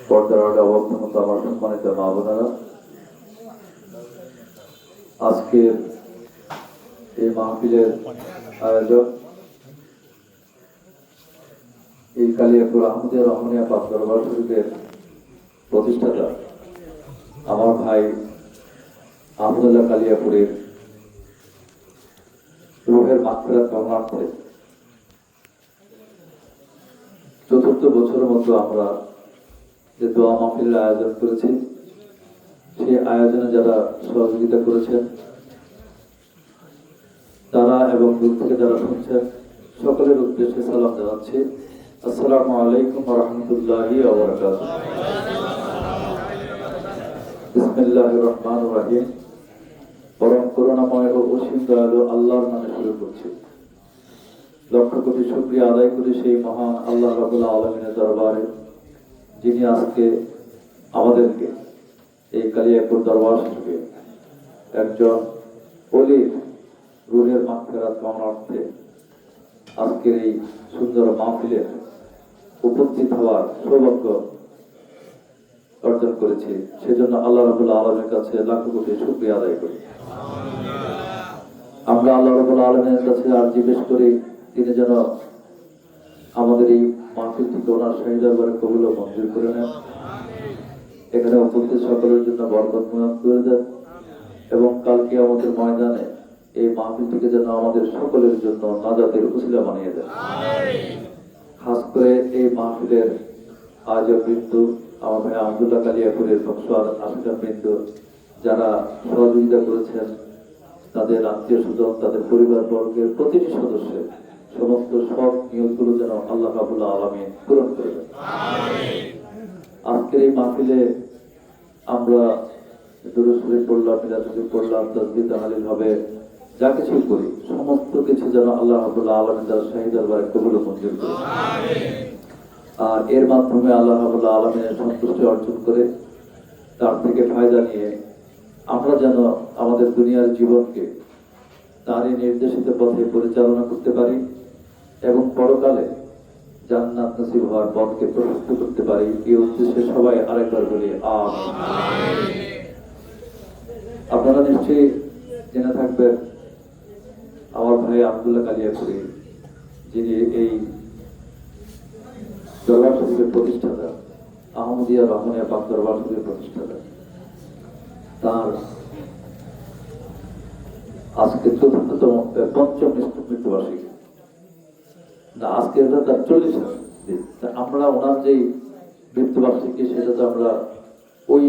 পর্দার আগে অবস্থান মতো আমার সম্মানিত মা বোনেরা, আজকের এই মাহফিলের আয়োজক এই কালিয়াপুর আহমদিয়া রহমানিয়া পাক দরবার শরীফের প্রতিষ্ঠাতা আমার ভাই আহমদুল্লাহ কালিয়াপুরের রুহের মাগফিরাত কামনার্থে চতুর্থ বছরের মতো আমরা যে দোয়া মাহফিলের আয়োজন করেছি, সেই আয়োজনে যারা সহযোগিতা করেছেন তারা এবং দূর থেকে যারা শুনছেন সকলের উদ্দেশ্যে সালাম জানাচ্ছি। আসসালামু আলাইকুম ওয়া রাহমাতুল্লাহি ওয়া বারাকাতুহু। বিসমিল্লাহির রহমানির রহিম। পরম করুণাময় ও অসীম দয়ালু আল্লাহর নামে শুরু করছি। লক্ষ কোটি শুকরিয়া আদায় করি সেই মহান আল্লাহ রাব্বুল আলামিনের দরবারে, যিনি আজকে আমাদেরকে এই কালিয়াপুর দরবার শরীফে একজন ওলির রুহের মাগফিরাত কামনার্থে আজকের এই সুন্দর মাহফিলে উপস্থিত হওয়ার সৌভাগ্য অর্জন করেছি। সেজন্য আল্লাহ রাব্বুল আলামিনের কাছে লাখ কোটি শুকরিয়া আদায় করি। আমরা আল্লাহ রাব্বুল আলামিনের কাছে আরজি পেশ করি, তিনি যেন আমাদের এই মাহফিলটিকে ওনার শাহী দরবারে কবুল ও মঞ্জুর করে নেন, এখানে উপস্থিত সকলের জন্য বরকতময় করে দেন এবং কাল কিয়ামতের ময়দানে এই মাহফিলটিকে যেন আমাদের সকলের জন্য নাজাতের উসিলা বানিয়ে দেন। খাস করে এই মাহফিলের আয়োজক বৃন্দ, আমার ভাই আহমদুল্লাহ কালিয়াপুরের বংশার আশিকার বৃন্দ, যারা সহযোগিতা করেছেন, তাদের আত্মীয় স্বজন, তাদের পরিবার বর্গের প্রতিটি সদস্যের সমস্ত সব নিয়তগুলো যেন আল্লাহ রাব্বুল আলামিন পূরণ করে দেন। আজকের এই মাহফিলে আমরা দুরূদ শরীফ পড়লাম, মিলাদ শরীফ পড়লাম, তাসবিহ তাহলিল হবে, যা কিছু করি সমস্ত কিছু যেন আল্লাহ রাব্বুল আলামিন তার শাহী দরবারে কবুল ও মঞ্জুর করে। আর এর মাধ্যমে আল্লাহ রাব্বুল আলামিনের সন্তুষ্টি অর্জন করে তার থেকে ফায়দা নিয়ে আমরা যেন আমাদের দুনিয়ার জীবনকে তারই নির্দেশিত পথে পরিচালনা করতে পারি এবং পরকালে জান্নাত নসিব হওয়ার পথকে প্রশস্ত করতে পারি। এই উদ্দেশ্যে সবাই আরেকবার বলি আমিন। আপনারা নিশ্চয়ই জেনে থাকবেন আমার ভাই আব্দুল্লাহ কালিয়াপুরি, যিনি এই দরবার শরীফের প্রতিষ্ঠাতা, আহমদিয়া রহমানিয়া পাক দরবার শরীফের প্রতিষ্ঠাতা, তার আজকে চতুর্থতম পঞ্চম মৃত্যুবার্ষিকী না, আজকে তার 40 দিন। আমরা ওনার যে মৃত্যুবার্ষিকী সেটা তো আমরা ওই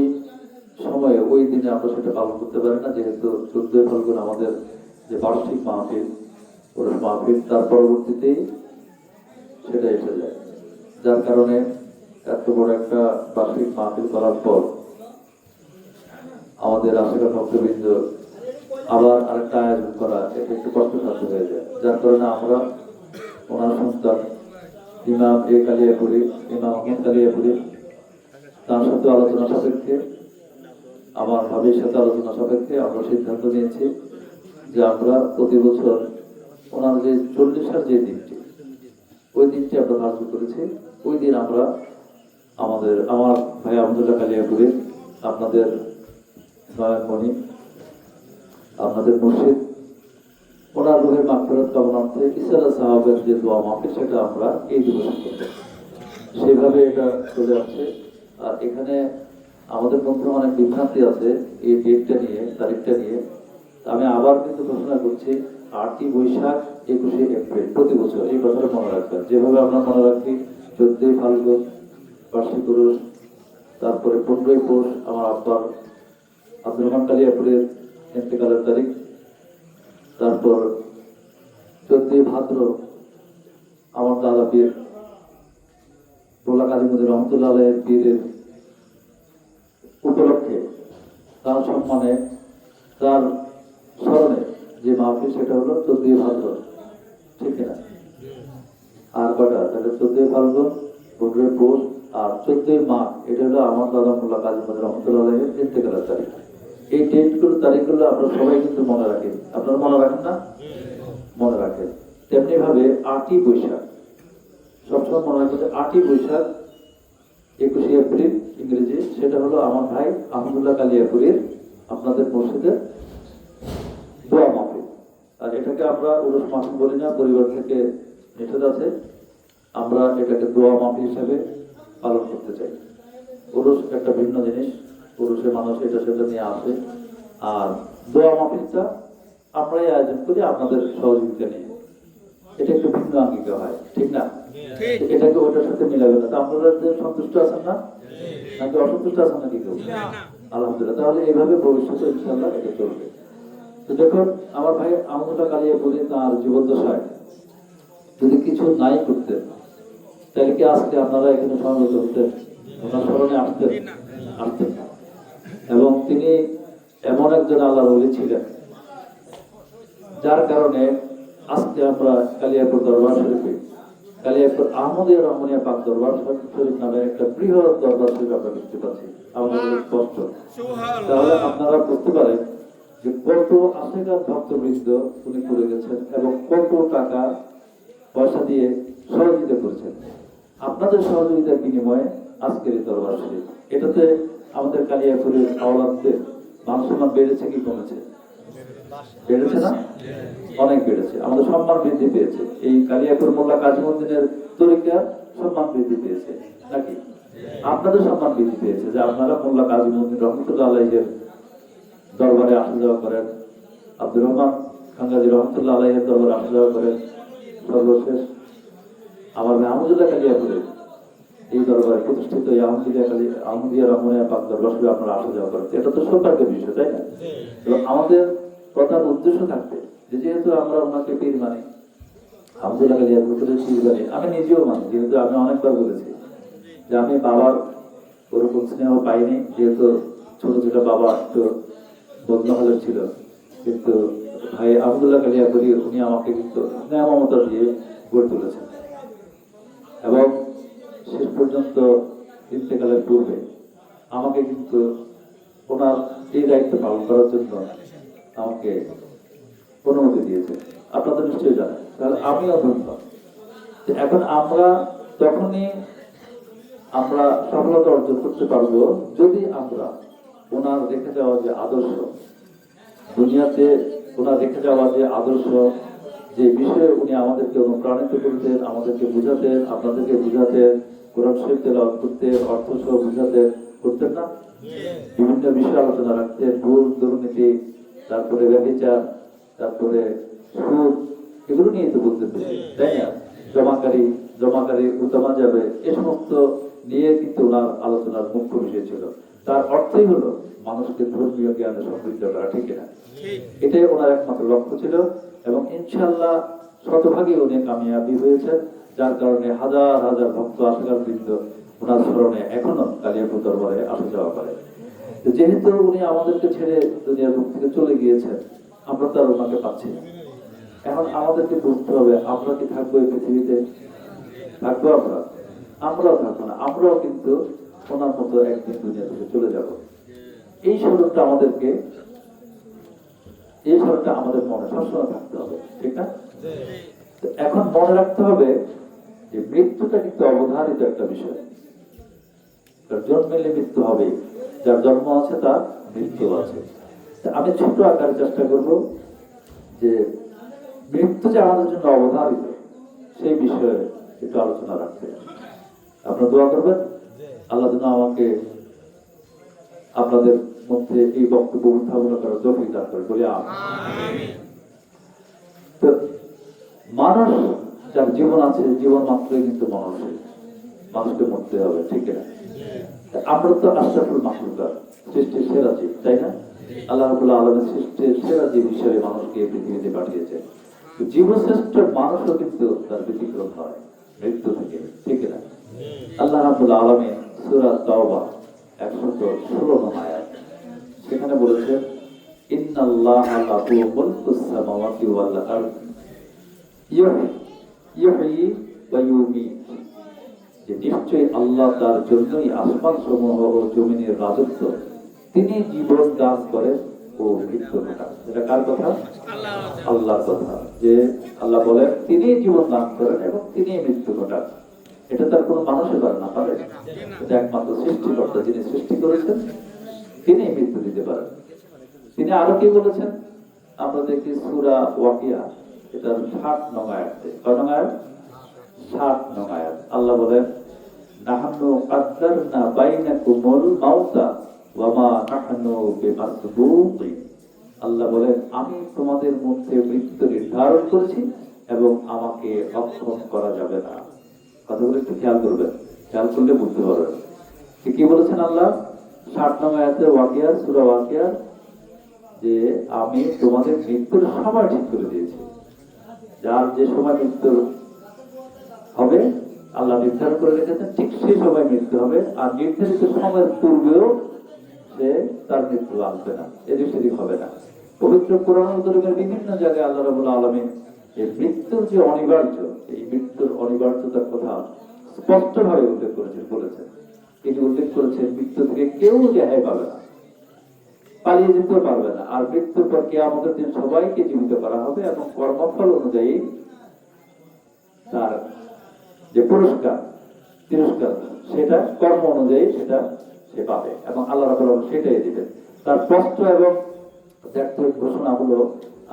সময়ে ওই দিনে আমরা সেটা পালন করতে পারি না, যেহেতু 14 ফাল্গুন আমাদের যে বার্ষিক মাহফিল, ওর মাহফিল তার পরবর্তীতেই সেটা এসে যায়, যার কারণে এত বড় একটা বার্ষিক মাহফিল করার পর আমাদের আশিকার ভক্তবৃন্দ আবার আরেকটা আয়োজন করা এটা একটু কষ্টসাধ্য হয়ে যায়, যার কারণে আমরা ওনার সন্তান ইমাম কালিয়াপুরি, ইমাম আহমদ কালিয়াপুরি, তার সাথে আলোচনা সাপেক্ষে, আমার ভাবির সাথে আলোচনা সাপেক্ষে আমরা সিদ্ধান্ত নিয়েছি যে আমরা প্রতি বছর ওনার যে 40 যে দিনটি, ওই দিনটি আমরা ধার্য করেছি। ওই দিন আমরা আমার ভাই আহমদুল্লাহ কালিয়াপুরি, আপনাদের নয়নমণি, আপনাদের মুর্শিদ, ওনার রুহের মাগফিরাত কামনার্থে ইসরা সাহাবের যে দোয়া মাহফিল সেটা আমরা এই দিবসে করব, সেভাবে এটা চলে আসছে। আর এখানে আমাদের মধ্যে অনেক বিভ্রান্তি আছে এই ডেটটা নিয়ে, তারিখটা নিয়ে। আমি আবার কিন্তু ঘোষণা করছি 8ই বৈশাখ 21শে এপ্রিল প্রতি বছর, এই কথাটা মনে রাখবেন। যেভাবে আমরা মনে রাখি 14ই ফাল্গুন বার্ষিক উরুস, তারপরে 15ই পৌষ আমার আব্বার আব্দুর রহমান কালিয়াপুরের ইন্তেকালের তারিখ, তারপর 14ই ভাদ্র আমার দাদা পীর রোলা কাজীমুদ্দিন রহমতুল্লাহ আলাইহির পীরের উপলক্ষে, তার সম্মানে, তার স্মরণে যে মাহফিল সেটা হলো 14ই ভাদ্র, ঠিক না? আর কটা তাহলে 14ই ফাল্গুন, 15ই পৌষ আর 14ই মাঘ, এটা হলো আমার দাদা মোল্লা কাজীমুদ্দিন রহমতুল্লাহ আলাইহির ইন্তেকালের তারিখ। এই ডেটগুলো, তারিখগুলো আমরা সবাই কিন্তু মনে রাখি। আপনারা মনে রাখেন না? মনে রাখেন। তেমনি ভাবে 8ই বৈশাখ সবসময় মনে রাখবো যে 8ই বৈশাখ 21শে এপ্রিল ইংরেজি, সেটা হলো আমার ভাই আহমদুল্লাহ কালিয়াপুরীর আপনাদের মসজিদের দোয়া মাহফিল। আর এটাকে আমরা উরুস মাহফিল বলি না, পরিবার থেকে নিষেধ আছে, আমরা এটাকে দোয়া মাহফিল হিসেবে পালন করতে চাই। উরুস একটা ভিন্ন জিনিস, পুরুষের মানুষ এটা সেটা নিয়ে আসে, আর দোয়া মাহফিলটা আমরাই আয়োজন করি আপনাদের সহযোগিতা নিয়ে। এটা একটু ভিন্ন আঙ্গিকে হয়, ঠিক না? এটাকে ওটার সাথে মিলাবে না। তা আপনারা যে সন্তুষ্ট আছেন না, নাকি অসন্তুষ্ট আছেন নাকি কেউ? আলহামদুলিল্লাহ, তাহলে এইভাবে ভবিষ্যতে ইনশাআল্লাহ এটা চলবে। তো দেখুন, আমার ভাই আহমদুল্লাহ কালিয়াপুরী তার জীবদ্দশায় যদি কিছু নাই করতেন, তাহলে কি আজকে আপনারা এখানে সমবেত হতেন? ওনার স্মরণে আসতেন না। এবং তিনি এমন একজন আল্লাহর ওলি ছিলেন, যার কারণে আজকে আমরা কালিয়াপুর দরবার শরীফে, কালিয়াপুর আহমদিয়া রহমানিয়া পাক দরবার শরীফ নামে একটা বৃহৎ দরবার শরীফ আমরা দেখতে পাচ্ছি। আমাদের স্পষ্ট, তাহলে আপনারা বুঝতে পারেন যে কত আশেকার ভক্তবৃন্দ উনি করে গেছেন এবং কত টাকা পয়সা দিয়ে সহযোগিতা করেছেন। আপনাদের সহযোগিতার বিনিময়ে আজকের এই দরবার শরীফ, এটাতে আমাদের কালিয়াপুরের আওলাদদের মান সম্মান বেড়েছে কি কমেছে? বেড়েছে না? অনেক বেড়েছে। আমাদের সম্মান বৃদ্ধি পেয়েছে। এই কালিয়াপুর মোল্লা কাজীমউদ্দিনের তরিকা সম্মান বৃদ্ধি পেয়েছে নাকি? আপনাদের সম্মান বৃদ্ধি পেয়েছে যে আপনারা মোল্লা কাজীমউদ্দিন রহমতুল্লাহ আলাইহির দরবারে আসা যাওয়া করেন, আব্দুর রহমান খানগাজী রহমতুল্লাহ আলাইহির দরবারে আসা যাওয়া করেন। সর্বশেষ আমার আহমদুল্লাহ কালিয়াপুরে এই দরবারে প্রতিষ্ঠিত আহমদিয়া রহমানিয়া পাক দরবার শরীফে আপনারা আসা যাওয়া করেন। এটা তো সৌভাগ্যের বিষয়, তাই না? এবং আমাদের প্রধান উদ্দেশ্য থাকবে যে যেহেতু আমরা ওনাকে পীর মানি, আহমদুল্লাহ কালিয়াপুরের পীর মানি, আমি নিজেও মানি, যেহেতু আমি অনেকবার বলেছি যে আমি বাবার ওরকম স্নেহ পাইনি, যেহেতু ছোট ছোট বাবা একটু বদনহলের ছিল, কিন্তু ভাই আহমদুল্লাহ কালিয়াপুরী উনি আমাকে কিন্তু স্নেহ মমতা দিয়ে গড়ে তুলেছেন এবং শেষ পর্যন্ত ইন্তেকালের পূর্বে আমাকে কিন্তু ওনার এই দায়িত্ব পালন করার জন্য আমাকে অনুমতি দিয়েছে। আপনাদের নিশ্চয়ই জানেন, তাহলে আমিও ধন্য। এখন আমরা তখনই আমরা সফলতা অর্জন করতে পারবো যদি আমরা ওনার রেখে যাওয়া যে আদর্শ, দুনিয়াতে ওনার রেখে যাওয়া যে আদর্শ, যে বিষয়ে উনি আমাদেরকে অনুপ্রাণিত করতেন, আমাদেরকে বুঝাতেন, আপনাদেরকে বুঝাতেন, কোরআন শরীফ তেলাওয়াত করতেন, অর্থ সহ বুঝাতেন, করতেন না? বিভিন্ন বিষয়ে আলোচনা রাখতেন, ভুল দুর্নীতি, তারপরে ব্যভিচার, তারপরে সুদ, এগুলো নিয়ে তো বলতেন, তাই না? জমাকারী উত্তমা যাবে, এ সমস্ত নিয়ে কিন্তু ওনার আলোচনার মুখ্য বিষয় ছিল। তার অর্থই হলো মানুষকে ধর্মীয় জ্ঞানে সমৃদ্ধ করা, ঠিক না? এটাই ওনার একমাত্র লক্ষ্য ছিল এবং ইনশাআল্লাহ শতভাগই উনি কামিয়াবি হয়েছেন, যার কারণে হাজার হাজার ভক্ত আশীর্বাদ বৃন্দ ওনার স্মরণে এখনো কালিয়াপুর দরবারে আসা যাওয়া করে। যেহেতু উনি আমাদেরকে ছেড়ে দুনিয়ার মুখ থেকে চলে গিয়েছেন, আমরা তো আর ওনাকে পাচ্ছি না। এখন আমাদেরকে বুঝতে হবে, আমরা কি থাকবো এই পৃথিবীতে? থাকবো? আমরাও থাকবো না। আমরাও কিন্তু ওনার মতো একদিন দুনিয়া থেকে চলে যাব। এই স্মরণটা আমাদের মনে সবসময় থাকতে হবে, ঠিক না? এখন মনে রাখতে হবে যে মৃত্যুটা কিন্তু অবধারিত একটা বিষয়। জন্মেলে মৃত্যু হবে, যার জন্ম আছে তার মৃত্যু আছে। আমি ছোট আকারে চেষ্টা করব যে মৃত্যু যে আমাদের জন্য অবধারিত সেই বিষয়ে একটু আলোচনা রাখতে। আপনারা দোয়া করবেন আল্লাহ যেন আমাকে আপনাদের মধ্যে এই বক্তব্য উত্থাপন করার তৌফিক দান করে, বলি আমিন। তো মানুষ যার জীবন আছে, জীবন মাত্রই কিন্তু মানুষকে মরতে হবে, ঠিক না? আমরা তো আশরাফুল মাখলুকাত, সৃষ্টির সেরা জীব, তাই না? আল্লাহ রাব্বুল আলামিন সৃষ্টির সেরা জীব হিসেবে মানুষকে পৃথিবীতে পাঠিয়েছেন। জীবশ্রেষ্ঠ মানুষও কিন্তু তার ব্যতিক্রম হয় মৃত্যু থেকে, ঠিক না? আল্লাহ রাব্বুল আলামিন সূরা তাওবা 116 নম্বর আয়াত, সেখানে বলেছেন ইন্নাল্লাহা লাহু মুলকুস সামাওয়াতি ওয়াল আরদ ইউহয়ি ওয়া ইউমীত, যে নিশ্চয়ই আল্লাহ তার জন্যই আসমান সমূহ ও জমিনের রাজত্ব, তিনি জীবন দান করেন ও মৃত্যু ঘটান। এটা কার কথা? আল্লাহর কথা। যে আল্লাহ বলেন তিনি জীবন দান করেন এবং তিনি মৃত্যু ঘটান। এটা তার কোনো মানুষে পারে না, পারে? এটা একমাত্র সৃষ্টিকর্তা, যিনি সৃষ্টি করেছেন তিনি মৃত্যু দিতে পারেন। তিনি আরো কি বলেছেন? আমরা দেখি সূরা ওয়াকিয়া, এটা 60 নং আয়াতে। কয় নং আয়াত? 60 নং আয়াত। আল্লাহ বলেন, নাহনু কাদ্দারনা বাইনাকুমুল মাউতা ওয়া মা নাহনু বিমাসবুকিন। আল্লাহ বলেন, আমি তোমাদের মধ্যে মৃত্যু নির্ধারণ করেছি এবং আমাকে রক্ষণ করা যাবে না। কথাগুলো একটু খেয়াল করবেন, খেয়াল করলে বুঝতে পারবেন কি বলেছেন আল্লাহ 60 নং আয়াতে ওয়াকিয়া, সূরা ওয়াকিয়া, যে আমি তোমাদের মৃত্যুর সময় ঠিক করে দিয়েছি। যার যে সময় মৃত্যু হবে আল্লাহ নির্ধারণ করে রেখেছেন, ঠিক সেই সময় মৃত্যু হবে। আর নির্ধারিত সময়ের পূর্বেও সে তার মৃত্যু আসবে না, এদিক সেদিক হবে না। পবিত্র কোরআন কারীমের বিভিন্ন জায়গায় আল্লাহ রাব্বুল আলামিন এই মৃত্যুর যে অনিবার্য, এই মৃত্যুর অনিবার্যতার কথা স্পষ্টভাবে উল্লেখ বলেছেন। তিনি উল্লেখ করেছেন মৃত্যু থেকে কেউ রেহাই পাবে না, পালিয়ে যেতে পারবে না। আর মৃত্যুর পর কিয়ামতের দিন সবাইকে জীবিত করা হবে এবং কর্মফল অনুযায়ী তার যে পুরস্কার তিরস্কার সেটা কর্ম অনুযায়ী সেটা সে পাবে এবং আল্লাহ রাব্বুল আলামিন সেটাই দিবেন। তার স্পষ্ট এবং ব্যক্ত ঘোষণা হলো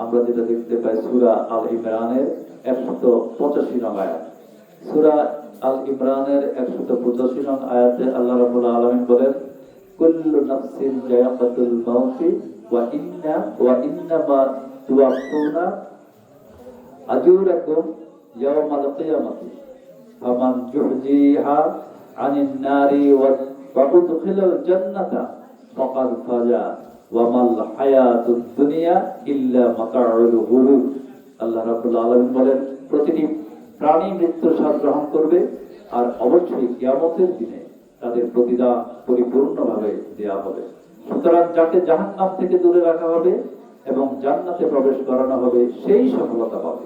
আমরা যেটা দেখতে পাই সূরা আল ইমরানের 185 নং আয়াত। সূরা আল ইমরানের 185 নং আয়াতে আল্লাহ রাব্বুল আলামিন বলেন, কুল্লু নাফসিন যায়কাতুল মাউতি ওয়া ইন্নামা তুওয়াফুনা আজুরাকুম ইয়াওমাল কিয়ামাতি ফামান যুহজিহা আনিন নারি ওয়া উদখিলাল জান্নাতা ফাকাদ ফাজা ওয়া মাল হায়াতুদ দুনিয়া ইল্লা মাতাউল গুরুর। আল্লাহ রাব্বুল আলামিন বলেন, প্রতিটি প্রাণী মৃত্যুর স্বাদ গ্রহণ করবে আর অবশ্যই কিয়ামতের দিনে তাদের প্রতিদান পরিপূর্ণভাবে দেওয়া হবে। সুতরাং যাকে জাহান্নাম থেকে দূরে রাখা হবে এবং জান্নাতে প্রবেশ করানো হবে সেই সফলতা পাবে।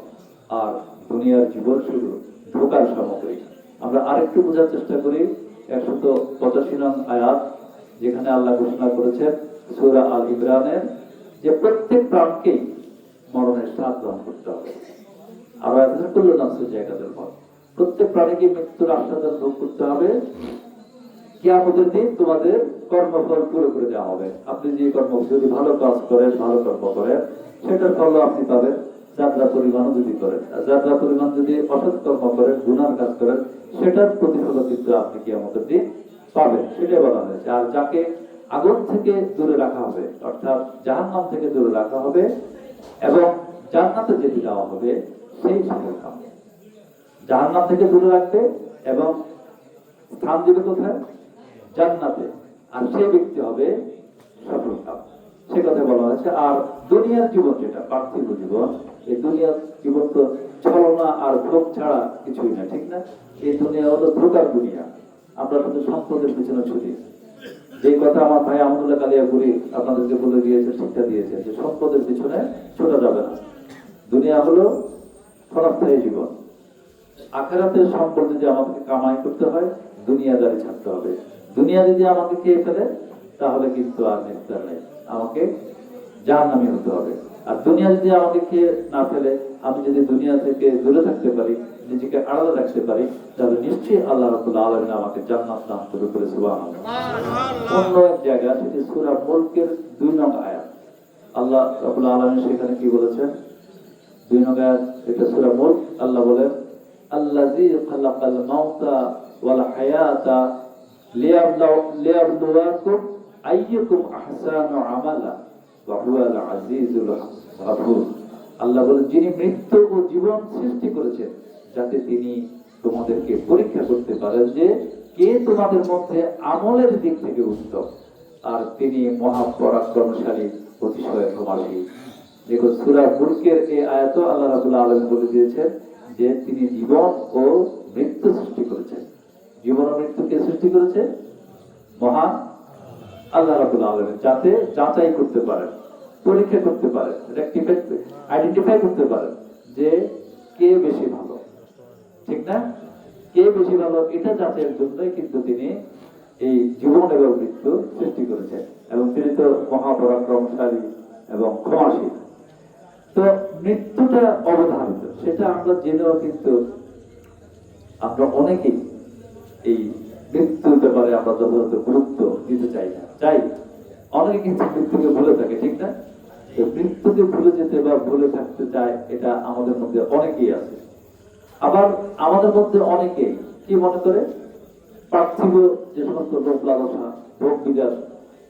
আর দুনিয়ার জীবন শুধু ধোঁকার সামগ্রী। আমরা আরেকটু বোঝার চেষ্টা করি 185 নং আয়াত, যেখানে আল্লাহ ঘোষণা করেছেন সূরা আল ইমরানের যে প্রত্যেক প্রাণকেই মরণের স্বাদ গ্রহণ করতে হবে। আর এখানে কুল্লু নাফসিন যায়কাতুল মাউত, প্রত্যেক প্রাণীকে মৃত্যুর আস্বাদন ভোগ করতে হবে। কিয়ামতের দিন তোমাদের কর্মফল পুরো করে দেওয়া হবে। আপনি যে কর্ম, যদি ভালো কাজ করেন, ভালো কর্ম করেন, সেটার ফল আপনি পাবেন যাত্রা পরিমাণও যদি করেন। আর যাত্রা পরিমাণ যদি অসৎ কর্ম করেন, গুনার কাজ করেন, সেটার প্রতিফল কিন্তু আপনি কিয়ামতের দিন পাবেন। সেটাই বলা হয়েছে। আর যাকে আগুন থেকে দূরে রাখা হবে, অর্থাৎ জাহান্নাম থেকে দূরে রাখা হবে এবং জান্নাতে যেতে দেওয়া হবে, সেই সফল কাম। জাহান্নাম থেকে দূরে রাখবে এবং স্থান দেবে কোথায়? জান্নাতে। আর সেই ব্যক্তি হবে সফল কাম, সে কথা বলা হয়েছে। আর দুনিয়ার জীবন যেটা পার্থিব জীবন, এই দুনিয়ার জীবন তো ছলনা আর ভোগ ছাড়া কিছুই না, ঠিক না? এই দুনিয়া হলো ধোঁকার দুনিয়া। আমরা শুধু সম্পদের পিছনে ছুটি। যে কথা আমার ভাই আহমদুল্লাহ কালিয়াপুরি আপনাদেরকে বলে দিয়েছে, শিক্ষা দিয়েছে যে সম্পদের পিছনে ছোটা যাবে না। দুনিয়া হলো ক্ষণস্থায়ী জীবন। আখিরাতের সম্পদ যদি আমাকে কামাই করতে হয়, দুনিয়াদারি ছাড়তে হবে। দুনিয়া যদি আমাকে খেয়ে ফেলে তাহলে কিন্তু আর নিস্তার নেই, আমাকে জাহান্নামী হতে হবে। আর দুনিয়া যদি আমাকে খেয়ে না ফেলে, আমি যদি দুনিয়া থেকে দূরে থাকতে পারি, নিজেকে আড়ালে রাখতে পারি, তাহলে নিশ্চয়ই আল্লাহ রাব্বুল আলামিন আমাকে জান্নাত দান করবে বলে সুবহানাল্লাহ। অন্য এক জায়গা, সেটি সূরা মুলকের 2 নং আয়াত, আল্লাহ রাব্বুল আলামিন সেখানে কি বলেছেন? 2 নং আয়াত, এটা সূরা মুলক। আল্লাহ বলেন, আল্লাযী খালাকাল মাউতা ওয়াল হায়াতা লিয়াবলুয়াকুম আইয়ুকুম আহসানু আমালা ওয়া হুয়াল আজিজুল গাফুর। আল্লাহ বলেন, যিনি মৃত্যু ও জীবন সৃষ্টি করেছেন যাতে তিনি তোমাদেরকে পরীক্ষা করতে পারেন যে কে তোমাদের মধ্যে আমলের দিক থেকে উত্তম। আর তিনি মহাপরাক্রমশালী, অতিশয় ক্ষমাশীল। দেখো সূরা মুলকের এই আয়াত আল্লাহ রাব্বুল আলামিন বলে দিয়েছেন যে তিনি জীবন ও মৃত্যু সৃষ্টি করেছেন। জীবন ও মৃত্যু কে সৃষ্টি করেছে? মহান আল্লাহ রাব্বুল আলামিন, যাতে যাচাই করতে পারেন, পরীক্ষা করতে পারেন, আইডেন্টিফাই করতে পারেন যে কে বেশি ভালো, ঠিক না? কে বেশি ভালো এটা যাচাইয়ের জন্যই কিন্তু তিনি এই জীবন এবং মৃত্যু সৃষ্টি করেছেন। এবং তিনি তো মহাপরাক্রমশালী এবং ক্ষমাশীল। তো মৃত্যুটা অবধারিত, সেটা আমরা জেনেও কিন্তু আমরা অনেকেই এই মৃত্যুর ব্যাপারে আমরা যথাযথ গুরুত্ব দিতে চাই না। চাই অনেকে কিন্তু মৃত্যুকে ভুলে থাকে, ঠিক না? তো মৃত্যুকে ভুলে যেতে বা ভুলে থাকতে চায়, এটা আমাদের মধ্যে অনেকেই আছে। আবার আমাদের মধ্যে অনেকেই কি মনে করে, পার্থিব যে সমস্ত লোক লালসা, ভোগ বিলাস,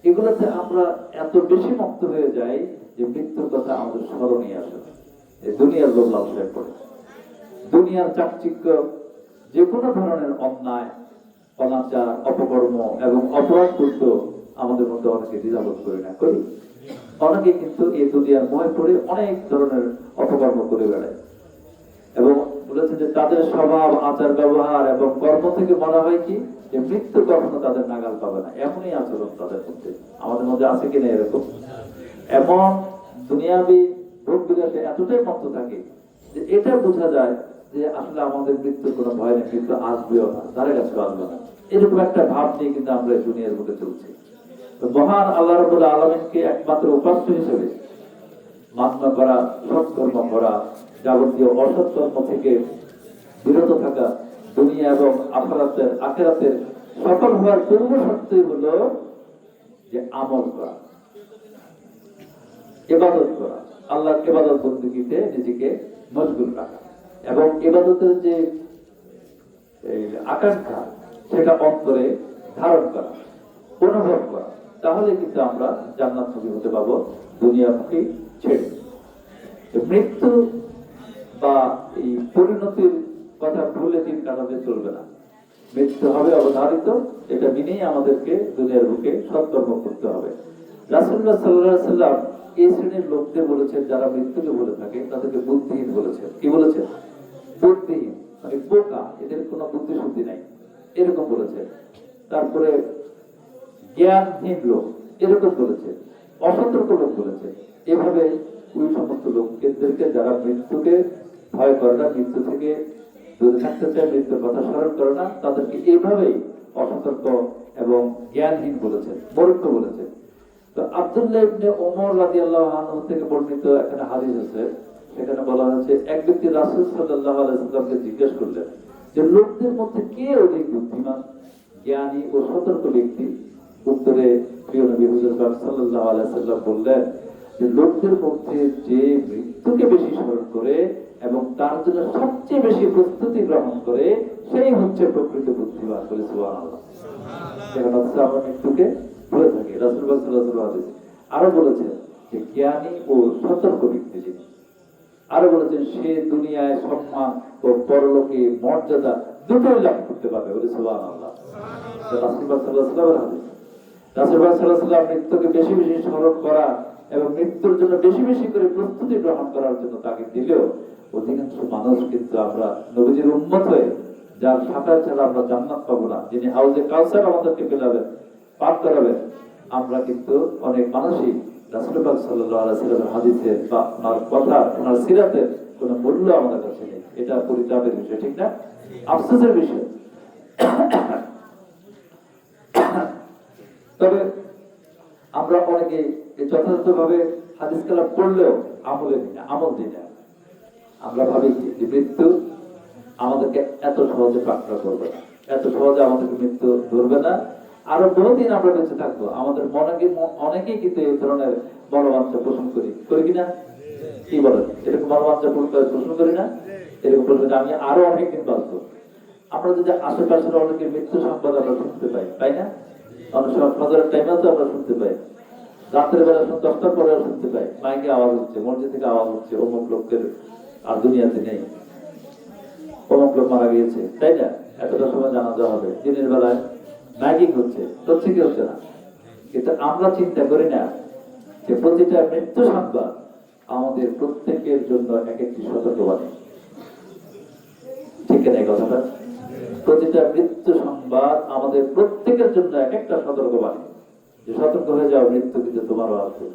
এগুলোতে আমরা এত বেশি মুক্ত হয়ে যাই যে মৃত্যুর কথা আমাদের স্মরণে আসে না। এই দুনিয়ার লোক লালসায় পড়ে, দুনিয়ার চাকচিক্য, যে কোনো ধরনের অন্যায়, অনাচার, অপকর্ম এবং অপরাধ করতে আমাদের মধ্যে অনেকে দ্বিধাবোধ করি না, করি। অনেকে কিন্তু এই দুনিয়ার ময় পড়ে অনেক ধরনের অপকর্ম করে বেড়ায় এবং বলেছেন যে তাদের স্বভাব, আচার, ব্যবহার এবং কর্ম থেকে মনে হয় কি যে মৃত্যু কখনো তাদের নাগাল পাবে না, এমনই আচরণ তাদের মধ্যে। আমাদের মধ্যে আছে কিনা এরকম? এমন দুনিয়াবি ভোগ বিলাসে এতটাই মত্ত থাকে যে এটা বোঝা যায় যে আসলে আমাদের মৃত্যুর কোনো ভয় নেই, মৃত্যু আসবেও না, ধারে কাছে আসবে না। এরকম একটা ভাব নিয়ে কিন্তু আমরা দুনিয়ার বুকে চলছি। মহান আল্লাহ রাব্বুল আলামিনকে একমাত্র উপাস্য হিসেবে মান্য করা, সৎকর্ম করা, যাবতীয় অসৎ কর্ম থেকে বিরত থাকা, দুনিয়া এবং আখিরাতের সফল হওয়ার পূর্ব শর্তই হলো যে আমল করা, ইবাদত করা, আল্লাহর ইবাদত বন্দেগীতে নিজেকে মশগুল রাখা এবং ইবাদতের যে আকাঙ্ক্ষা সেটা অন্তরে ধারণ করা, অনুভব করা। তাহলে কিন্তু আমরা জান্নাতমুখী হতে পারবো, দুনিয়ামুখী ছেড়ে। মৃত্যু বা এই পরিণতির কথা ভুলে দিন কাটাতে চলবে না। মৃত্যু হবে অবধারিত, এটা মেনেই আমাদেরকে দুনিয়ার বুকে সৎকর্ম করতে হবে। রাসূলুল্লাহ সাল্লাল্লাহু আলাইহি ওয়াসাল্লাম এই শ্রেণীর লোকদের বলেছেন যারা মৃত্যুকে বলে থাকে তাদেরকে বুদ্ধিহীন বলেছেন। কি বলেছেন? বুদ্ধিহীন, মানে বোকা, এদের কোনো বুদ্ধি শুদ্ধি নাই, এরকম বলেছেন। তারপরে জ্ঞানহীন লোক, এরকম বলেছে। অসতর্ক লোক বলেছে। এভাবে ওই সমস্ত লোকদেরকে যারা মৃত্যুকে ভয় করে না, মৃত্যু থেকে দূরে থাকতে চায়, মৃত্যুর কথা স্মরণ করে না, তাদেরকে এইভাবেই অসতর্ক এবং জ্ঞানহীন বলেছেন, মূর্খ বলেছেন। তো আব্দুল্লাহ ইবনে ওমর রাদিয়াল্লাহু আনহু থেকে বর্ণিত এখানে হাদিস আছে, সেখানে বলা হয়েছে এক ব্যক্তি রাসূল সাল্লাল্লাহু আলাইহি ওয়াসাল্লামকে জিজ্ঞেস করলেন যে লোকদের মধ্যে কে অধিক বুদ্ধিমান, জ্ঞানী ও সতর্ক ব্যক্তি? উত্তরে প্রিয় নবী হুজুর পাক সাল্লাল্লাহু আলাইহি ওয়াসাল্লাম বললেন যে লোকদের মধ্যে যে মৃত্যুকে বেশি স্মরণ করে এবং তার জন্য সবচেয়ে বেশি প্রস্তুতি গ্রহণ করে সেই হচ্ছে প্রকৃত বুদ্ধিমান। বলে সুবহানাল্লাহ। সেখানে আমরা মৃত্যুকে ভুলে থাকি। রাসূলুল্লাহ সাল্লাল্লাহু আলাইহি ওয়াসাল্লাম আরো বলেছেন যে জ্ঞানী ও সতর্ক ব্যক্তি যিনি, আরো বলেছেন সে দুনিয়ায় সম্মান ও পরলোকে মর্যাদা দুটোই লাভ করতে পারবে। বলে সুবহানাল্লাহ। রাসূলুল্লাহ সাল্লাল্লাহু আলাইহি ওয়াসাল্লামের হাদিস। রাসূলুল্লাহ সাল্লাল্লাহু আলাইহি ওয়াসাল্লাম মৃত্যুকে বেশি বেশি স্মরণ করা এবং মৃত্যুর জন্য বেশি বেশি করে প্রস্তুতি গ্রহণ করার জন্য তাকে দিলেও অধিকাংশ মানুষ কিন্তু আমরা নবীজির উম্মত হয়ে যার সাফায়াত ছাড়া আমরা জান্নাত পাবো না, যিনি হাউজে কাউসার আমাদেরকে পেলাবেন, পার করাবেন, আমরা কিন্তু অনেক মানুষই রাসূলুল্লাহ সাল্লাল্লাহু আলাইহি ওয়াসাল্লামের হাদিসের বা ওনার কথা, ওনার সিরাতের কোনো মূল্য আমাদের কাছে নেই। এটা পরিতাপের বিষয়, ঠিক না? আফসোসের বিষয়। তবে আমরা অনেকে যথাযথভাবে হাদিস কালাম পড়লেও আমল দিই না। আমরা ভাবি যে মৃত্যু আমাদেরকে এত সহজে পাকড়া করবে না, এত সহজে আমাদেরকে মৃত্যু ধরবে না, আরো বহুদিন আমরা বেঁচে থাকবো। আমাদের অনেকেই কিন্তু এই ধরনের মনোবাঞ্ছা পোষণ করি কিনা? কি বলেন? এরকম মনোবাঞ্ছা পোষণ করি না? এরকম বলবেন আমি আরো অনেকদিন বাঁচবো। আমরা যদি আশেপাশের অনেকের মৃত্যু সংবাদ আমরা শুনতে পাই, তাই না? অনেক সময় ফজরের টাইমেও তো আমরা শুনতে পাই, রাতের বেলা 10টার পরে শুনতে পাই, মাইকে আওয়াজ হচ্ছে, মসজিদ থেকে আওয়াজ হচ্ছে, অমুক লোকের আর দুনিয়াতে নেই, অমুক লোক মারা গিয়েছে, তাই না? এতটা সময় জানাজা হবে। দিনের বেলায় মাইকিং হচ্ছে, কি হচ্ছে না, কিন্তু আমরা চিন্তা করি না যে প্রতিটা মৃত্যু সংবাদ আমাদের প্রত্যেকের জন্য এক একটি সতর্কবাণী। ঠিক না এই কথাটা? প্রতিটা মৃত্যু সংবাদ আমাদের প্রত্যেকের জন্য এক একটা সতর্কবাণী, যে সতর্ক হয়ে যাও, মৃত্যু কিন্তু তোমারও আসবে,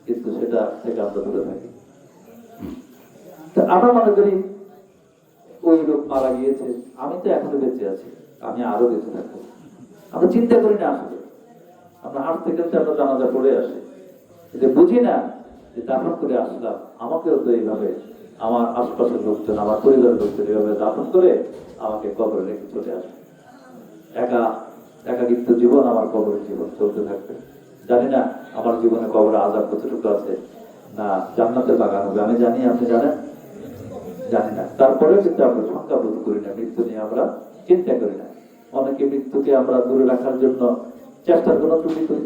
কিন্তু সেটা থেকে আমরা দূরে থাকি। আমরা মনে করি ওই লোক মারা গিয়েছে, আমি তো এখনো বেঁচে আছি, আমি আরো বেঁচে থাকবো। আমরা চিন্তা করি না, আসলে আমরা হাত থেকে আমরা জানাজা পড়ে আসি, কিন্তু বুঝি না যে দাফন করে আসলাম, আমাকেও তো এইভাবে আমার আশপাশের লোকজন, আমার পরিবারের লোকজন এইভাবে দাফন করে আমাকে কবরে রেখে চলে আসবে। একা একাকিত্ব জীবন, আমার কবরের জীবন চলতে থাকবে। জানি না আমার জীবনে কবরে আযাব কতটুকু আছে, না জান্নাতের বাগান হবে, আমি জানি, আপনি জানেন, জানি না। তারপরেও কিন্তু আমরা শঙ্কা বোধ করি না, মৃত্যু নিয়ে আমরা চিন্তা করি না। অনেকে মৃত্যুকে আমরা দূরে রাখার জন্য চেষ্টার কোনো ত্রুটি করি,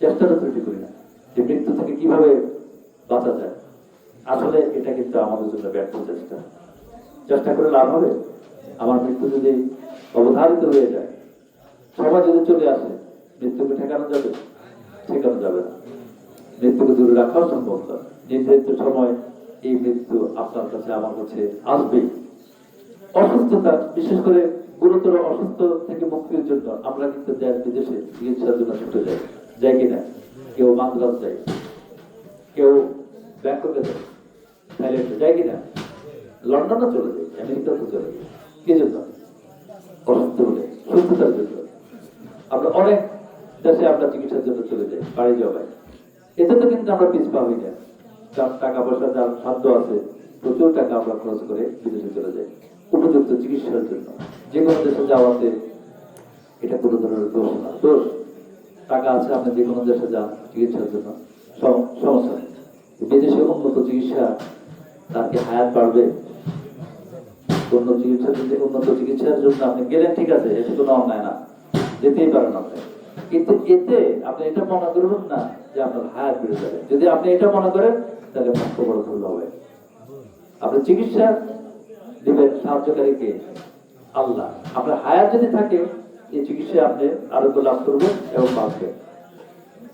চেষ্টারও ত্রুটি করি না যে মৃত্যু থেকে কিভাবে বাঁচা যায়। আসলে এটা কিন্তু আমাদের জন্য ব্যর্থ চেষ্টা। চেষ্টা করে লাভ হবে? আমার মৃত্যু যদি অবধারিত হয়ে যায়, সবাই যদি চলে আসে, মৃত্যুকে ঠেকানো যাবে? ঠেকানো যাবে না। মৃত্যুকে দূরে রাখাও সম্ভব না। নির্ধারিত সময় এই মৃত্যু আপনার কাছে আমার কাছে আসবেই। অসুস্থতা, বিশেষ করে গুরুতর অসুস্থ থেকে মুক্তির জন্য আমরা কিন্তু দেশ বিদেশে চিকিৎসার জন্য ছুটে যাই, যাই কিনা? কেউ মাদ্রাজ যায়, কেউ ব্যাংককে যায়, থাইল্যান্ডে যায় কিনা, লন্ডনে চলে যায়, আমেরিকাতে চলে যায়। কি জন্য? অসুস্থ হলে, সুস্থতার জন্য। আমরা অনেক দেশে আমরা চিকিৎসার জন্য চলে যাই, বাড়ি জমাই। এতে তো কিন্তু আমরা পিছপা হই না। যার টাকা পয়সা, যার সাধ্য আছে, প্রচুর টাকা আমরা খরচ করে বিদেশে চলে যাই উপযুক্ত চিকিৎসার জন্য। যে কোনো দেশে যাওয়াতে এটা কোনো ধরনের দোষ না। দোষ, টাকা আছে, আপনি যে কোনো দেশে যান চিকিৎসার জন্য, সমস্যা নেই। বিদেশে উন্নত চিকিৎসা, তার কি হায়াত বাড়বে? উন্নত চিকিৎসার জন্য আপনি গেলেন, ঠিক আছে, এতে কোনো অন্যায় না, যেতেই পারেন আপনি। কিন্তু এতে আপনি এটা মনে করবেন না যে আপনার হায়াত বেড়ে যাবে। যদি আপনি এটা মনে করেন, তাহলে ভাগ্য বড় ভুল হবে। আপনি চিকিৎসা দিবেন সাহায্যকারী কে? আল্লাহ। আপনার হায়াত যদি থাকে, এই চিকিৎসায় আপনি আরোগ্য লাভ করবেন এবং বাঁচবেন।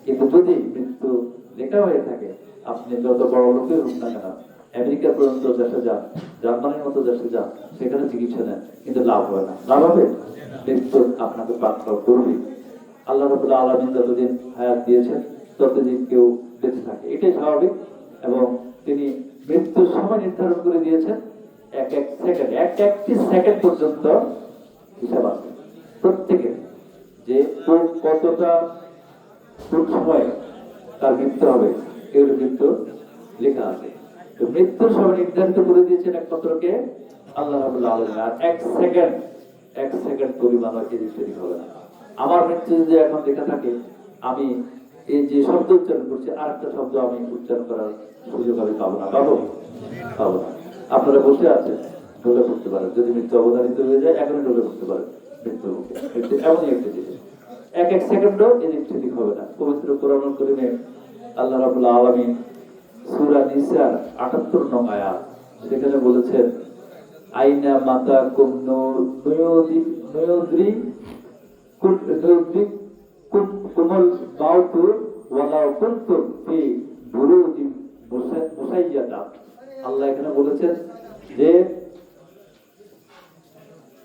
কিন্তু যদি মৃত্যু লেখা হয়ে থাকে, আপনি যত বড় লোকের হোক না কেন, আমেরিকা পর্যন্ত দেশে যান, জার্মানির মতো দেশে যান, সেখানে চিকিৎসা নেন, কিন্তু লাভ হয় না। লাভ হবে? মৃত্যু আপনাকে পাকড়াও করবে। আল্লাহ রাব্বুল আলামিন যতদিন হায়াত দিয়েছেন, ততদিন কেউ বেঁচে থাকে, এটাই স্বাভাবিক। এবং তিনি মৃত্যুর সময় নির্ধারণ করে দিয়েছেন, একটি সেকেন্ড পর্যন্ত হিসাব আছে প্রত্যেকের, যে কতটা কোন সময় তার মৃত্যু হবে, এগুলো কিন্তু লেখা আছে। তো মৃত্যুর সময় নির্ধারিত করে দিয়েছেন একমাত্র কে? আল্লাহ রাব্বুল আলামিন। আর এক সেকেন্ড পরিমাণ এদিক সেদিক হবে না। আমার মৃত্যু যদি এখন লেখা থাকে, আমি এই যে শব্দ উচ্চারণ করছি, আরেকটা শব্দ আমি উচ্চারণ করার সুযোগ আমি পাবো না। পাবো না। আপনারা বসে আছেন, ঢলে পড়তে পারেন। যদি মৃত্যু অবধারিত হয়ে যায়, এখনই ঢলে পড়তে পারেন মৃত্যুর মুখে। এমনই একটা জিনিস, এক সেকেন্ডও এদিক সেদিক হবে না। পবিত্র কোরআনুল কারীমে আল্লাহ রাব্বুল আলামিন সূরা নিসার ৭৮ নং আয়াত, সেখানে বলেছেন, আইনা মাতা কুমুল মাউতু ওয়ালাউ কুনতুম ফি বুরুজিন মুসাইয়াদা। আল্লাহ এখানে বলেছেন যে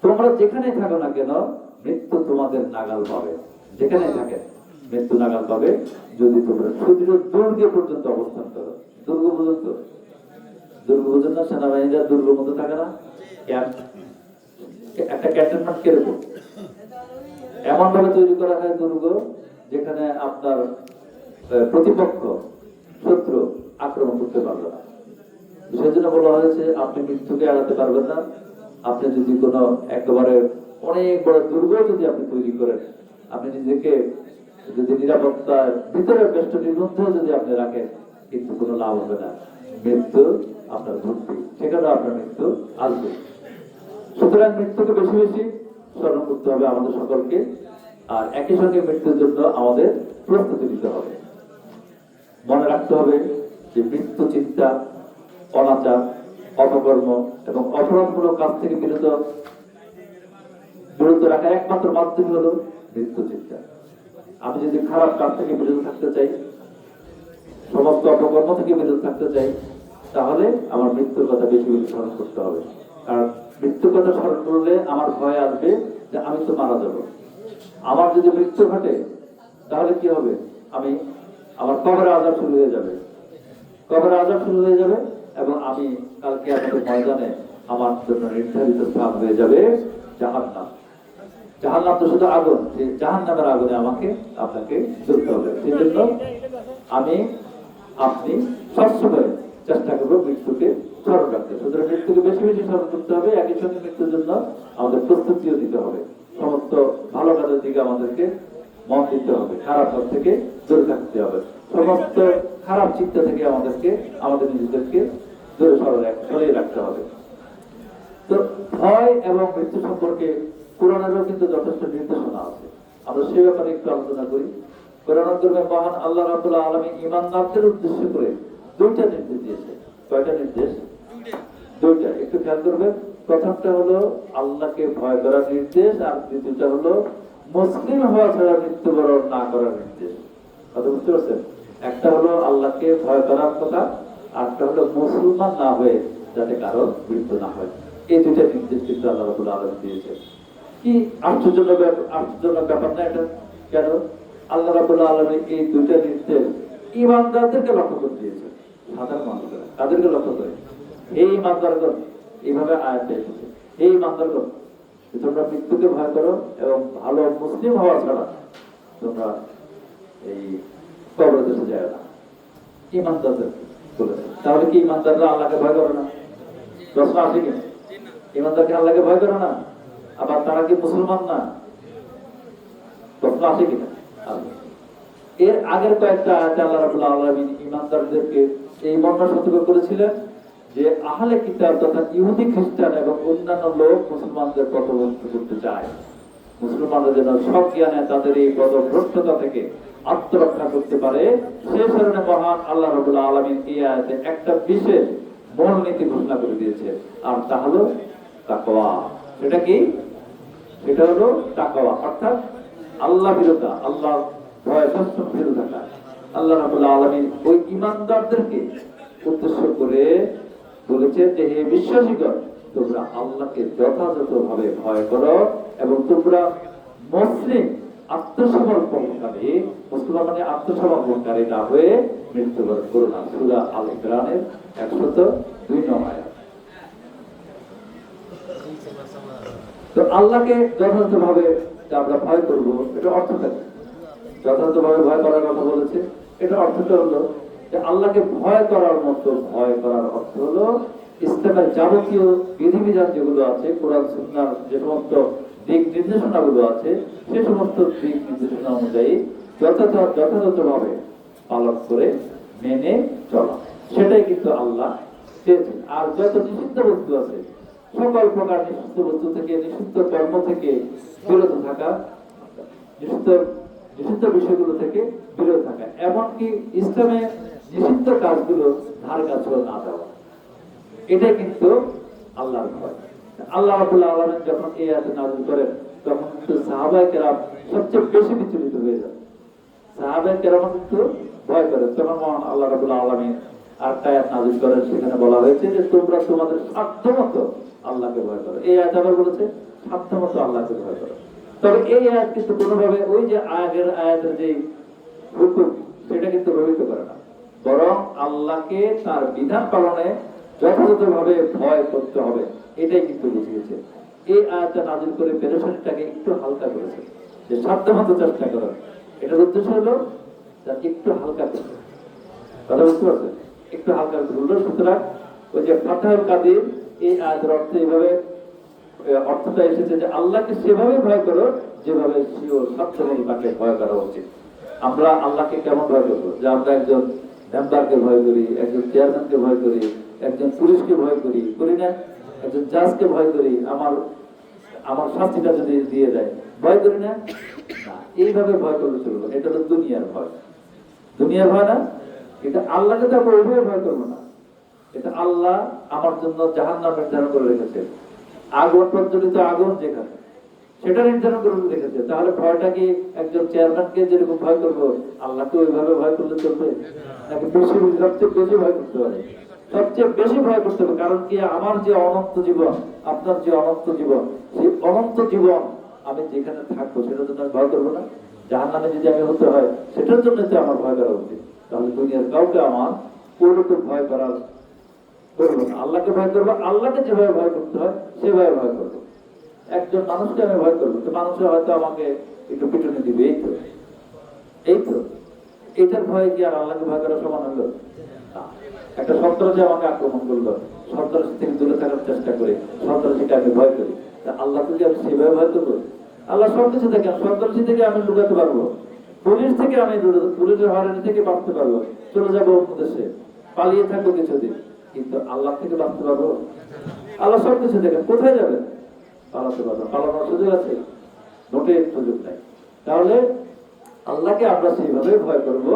তোমরা যেখানে থাকো না কেন, মৃত্যু তোমাদের নাগাল পাবে। যেখানে থাকেন, মৃত্যু নাগাল পাবে, যদি তোমরা সুদৃঢ় দুর্গে পর্যন্ত অবস্থান করো। দুর্গ পর্যন্ত সেনাবাহিনীরা দুর্গের মধ্যে থাকে না? একটা ক্যান্টনমেন্ট কিরকম এমন ভাবে তৈরি করা হয় দুর্গ, যেখানে আপনার প্রতিপক্ষ, শত্রু আক্রমণ করতে পারবে না। সেজন্য বলা হয়েছে, আপনি মৃত্যুকে এড়াতে পারবেন না। আপনি যদি কোনো একেবারে অনেক বড় দুর্গ যদি আপনি তৈরি করেন, আপনি নিজেকে যদি নিরাপত্তার ভিতরের বেষ্টনীর মধ্যেও যদি আপনি রাখেন, কিন্তু কোনো লাভ হবে না। মৃত্যু আপনার ঘটবে, সেখানে আপনার মৃত্যু আসবে। সুতরাং মৃত্যুকে বেশি বেশি স্মরণ করতে হবে আমাদের সকলকে। আর একই সঙ্গে মৃত্যুর জন্য আমাদের প্রস্তুতি নিতে হবে। মনে রাখতে হবে যে মৃত্যু চিন্তা, অনাচার, অপকর্ম এবং অপরাধমূলক কাজ থেকে বিরত রাখার একমাত্র মাধ্যম হলো মৃত্যু চিন্তা। আমি যদি খারাপ কাজ থেকে বিরত থাকতে চাই, সমস্ত অপকর্ম থেকে বিরত থাকতে চাই, তাহলে আমার মৃত্যুর কথা বেশি বেশি স্মরণ করতে হবে। কারণ মৃত্যুর কথা স্মরণ করলে আমার ভয় আসবে যে আমি তো মারা যাব। আমার যদি মৃত্যু ঘটে, তাহলে কি হবে? আমার কবরে আযাব শুরু হয়ে যাবে, এবং আমি কালকে আমাদের ময়দানে আমার জন্য নির্ধারিত স্থান হয়ে যাবে জাহান্নাম। জাহান্নাম তো শুধু আগুন, সেই জাহান্নামের আগুনে আমাকে আপনাকে জ্বলতে হবে। সেই জন্য আপনি সবসময় চেষ্টা করবো মৃত্যুকে স্মরণ রাখতে। সুতরাং মৃত্যুকে বেশি বেশি স্মরণ করতে হবে, একই সঙ্গে মৃত্যুর জন্য আমাদের প্রস্তুতিও দিতে হবে। সমস্ত ভালো কাজের দিকে আমাদেরকে মন দিতে হবে, খারাপ কাজ থেকে দূরে থাকতে হবে, সমস্ত খারাপ চিন্তা থেকে আমাদেরকে আমাদের নিজেদেরকে দূরে সরিয়ে রাখতে হবে। তো ভয় এবং মৃত্যু সম্পর্কে কোরআনেরও কিন্তু যথেষ্ট নির্দেশনা আছে, আমরা সে ব্যাপারে একটু আলোচনা করি। কোরআন কারীমে মহান আল্লাহ রাব্বুল আলামিন ঈমানদারদের উদ্দেশ্য করে দুইটা নির্দেশ দিয়েছে। কয়টা নির্দেশ? দুইটা, একটু খেয়াল করবেন। প্রথমটা হলো আল্লাহকে ভয় করার নির্দেশ, আর দ্বিতীয়টা হলো মুসলিম হওয়া ছাড়া মৃত্যুবরণ না করার নির্দেশ। কথা বুঝতে পারছেন? একটা হলো আল্লাহকে ভয় করার কথা, আরটা হলো মুসলমান না হয়ে যাতে কারো মৃত্যু না হয়। এই দুইটা নির্দেশ কিন্তু আল্লাহ রাব্বুল আলামিন দিয়েছে। কি আশ্চর্যজনক ব্যাপার না এটা? কেন আল্লাহ রাব্বুল আলামিন এই দুইটা নির্দেশ ঈমানদারদেরকে লক্ষ্য করে দিয়েছে, সাধারণ মানুষেরা তাদেরকে লক্ষ্য করে? এই ঈমানদারগণ, এইভাবে আয়াতে এসেছে, এই ঈমানদারগণ তোমরা মৃত্যুকে ভয় করো এবং ভালো মুসলিম হওয়া ছাড়া তোমরা এই কবর দেশে যায় না। ঈমানদারদের বলেছে। তাহলে কি ঈমানদাররা আল্লাহকে ভয় করে না? প্রশ্ন আসে কি? ঈমানদারকে আল্লাহকে ভয় করে না, আবার তারা কি মুসলমান না? প্রশ্ন আসে কিনা? এর আগের কয়েকটা আয়াতে আল্লাহ রাব্বুল আলামিন ঈমানদারদেরকে এই মর্মে সতর্ক করেছিলেন যে আহলে কিতাব তথা ইহুদি খ্রিস্টান এবং অন্যান্য লোক মুসলমানদের পথভ্রষ্ট করতে চায়, মুসলমানরা যেন সজ্ঞানে তাদের এই পথভ্রষ্টতা থেকে আত্মরক্ষা করতে পারে। সেই কারণে মহান আল্লাহ রাব্বুল আলামিন এই আয়াতে একটা বিশেষ মূলনীতি ঘোষণা করে দিয়েছে, আর তা হলো তাকওয়া। সেটা কি? সেটা হলো তাকওয়া, অর্থাৎ আল্লাহ ভীরুতা, আল্লাহ ভয় সবসময় ভীরু থাকা। আল্লাহ রাব্বুল আলামিন ওই ঈমানদারদেরকে উদ্দেশ্য করে বলেছেন যে হে বিশ্বাসীগণ, তোমরা আল্লাহকে যথাযথভাবে ভয় করো এবং তোমরা মুসলিম আত্মসমর্পণকারী, মুসলমান মানে আত্মসমর্পণকারী না হয়ে মৃত্যুবরণ করো না। সূরা আল ইমরানের 102 নং আয়াত। তো আল্লাহকে যথাযথভাবে আমরা ভয় করবো, এটা অর্থটা কি? যথাযথভাবে ভয় করার কথা বলেছে, এটা অর্থটা হলো যে আল্লাহকে ভয় করার মতো ভয় করার অর্থ হলো ইসলামের যাবতীয় বিধিবিধান যেগুলো আছে, কোরআন সুন্নাহর যে সমস্ত দিক নির্দেশনা গুলো আছে, সে সমস্ত দিক নির্দেশনা অনুযায়ী যথাযথভাবে পালন করে মেনে চলা, সেটাই কিন্তু আল্লাহ চেয়েছেন। আর যত নিষিদ্ধ বস্তু আছে, সকল প্রকার নিষিদ্ধ বস্তু থেকে, নিষিদ্ধ কর্ম থেকে বিরত থাকা, নিষিদ্ধ বিষয়গুলো থেকে বিরত থাকা, এমনকি ইসলামে নিষিদ্ধ কাজগুলো ধার কাছেও না দেওয়া, এটাই কিন্তু আল্লাহর ভয়। আল্লাহ রাব্বুল আলামিন যখন এই আয়াত নাযিল করেন, তখন কিন্তু সাহাবায়ে কেরাম সবচেয়ে বেশি বিচলিত হয়ে যায়। সাহাবায়ে কেরাম কিন্তু ভয় করে। তখন আল্লাহ রাব্বুল আলামিন আরেকটা আয়াত নাযিল করেন, সেখানে বলা হয়েছে যে তোমরা তোমাদের সাধ্যমতো আল্লাহকে ভয় করো। এই আয়াত আবার বলেছে সাধ্যমতো আল্লাহকে ভয় করো। তবে এই আয়াত কিন্তু কোনোভাবে ওই যে আগের আয়াতের যে হুকুম, সেটা কিন্তু রহিত করে না, বরং আল্লাহকে তার বিধান পালনে যথাযথভাবে ভয় করতে হবে, এটাই কিন্তু বুঝিয়েছে। এই আয়াতটা নাযিল করে পেরেশানিটাকে একটু হালকা করেছে, যে সাধ্যমতো চেষ্টা করো। এটার উদ্দেশ্য হলো একটু হালকা করতে, কথা বুঝতে পারছেন? একটু হালকা করলো। সুতরাং ওই যে ফাতহুল কাদির, এই আয়াতের অর্থ এইভাবে, অর্থটা এসেছে যে আল্লাহকে সেভাবে ভয় করো যেভাবে তাকে ভয় করা উচিত। আমরা আল্লাহকে কেমন ভয় করবো? যে আমরা একজন মেম্বারকে ভয় করি, একজন চেয়ারম্যানকে ভয় করি, একজন পুলিশকে ভয় করি, করি না? একজন জাজকে ভয় করি, আমার শাস্তিটা যদি দিয়ে দেয়, ভয় করি না? এইভাবে ভয় করলে চলবে না। এটা হলো দুনিয়ার ভয়, দুনিয়ার ভয় না। এটা আল্লাহকে তো আমরা ওইভাবে ভয় করবো না। এটা আল্লাহ আমার জন্য জাহান্নাম নির্ধারণ করে রেখেছে, আগুন প্রজ্বলিত আগুন যেখানে, সেটা নির্ধারণ করে রেখেছে। তাহলে ভয়টা কি একজন চেয়ারম্যানকে যেরকম ভয় করবো, আল্লাহকে ওইভাবে ভয় করলে চলবে নাকি? সবচেয়ে বেশি ভয় করতে হবে, সবচেয়ে বেশি ভয় করতে হবে। কারণ কি, আমার যে অনন্ত জীবন, আপনার যে অনন্ত জীবন, সেই অনন্ত জীবন আমি যেখানে থাকবো সেটার জন্য ভয় করবো না? জাহান্নামে যদি আমি হতে হয়, সেটার জন্য তো আমার ভয় করা উচিত। তাহলে দুনিয়ার কাউকে আমার কোনোরকম ভয় করার করবো না। আল্লাহকে ভয় করবো, আল্লাহকে যেভাবে ভয় করতে হয় সেভাবে ভয় করবো। একজন মানুষকে আমি ভয় করবো, তো মানুষের হয়তো আমাকে একটু পিটুনি দিবে, এই তো এটার ভয় কি আর আল্লাহকে ভয় করার সমান হলো? একটা সন্ত্রাসী আমাকে আক্রমণ করলো, সন্ত্রাসী থেকে দূরে থাকার চেষ্টা করে সন্ত্রাসীকে আমি ভয় করি, আল্লাহকে কি আমি সেভাবে ভয় করবো? আল্লাহ সবকিছু দেখেন। সন্ত্রাসী থেকে আমি লুকাতে পারবো, পুলিশ থেকে আমি পুলিশের হয়রানি থেকে বাঁচতে পারবো, চলে যাবো অন্য দেশে, পালিয়ে থাকবো কিছুদিন, কিন্তু আল্লাহ থেকে বাঁচতে পারবো? আল্লাহ সবকিছু দেখেন। কোথায় যাবেন? পালাতে পারবো? পালানোর সুযোগ আছে? মোটের সুযোগ নাই। তাহলে আল্লাহকে আমরা সেইভাবে ভয় করব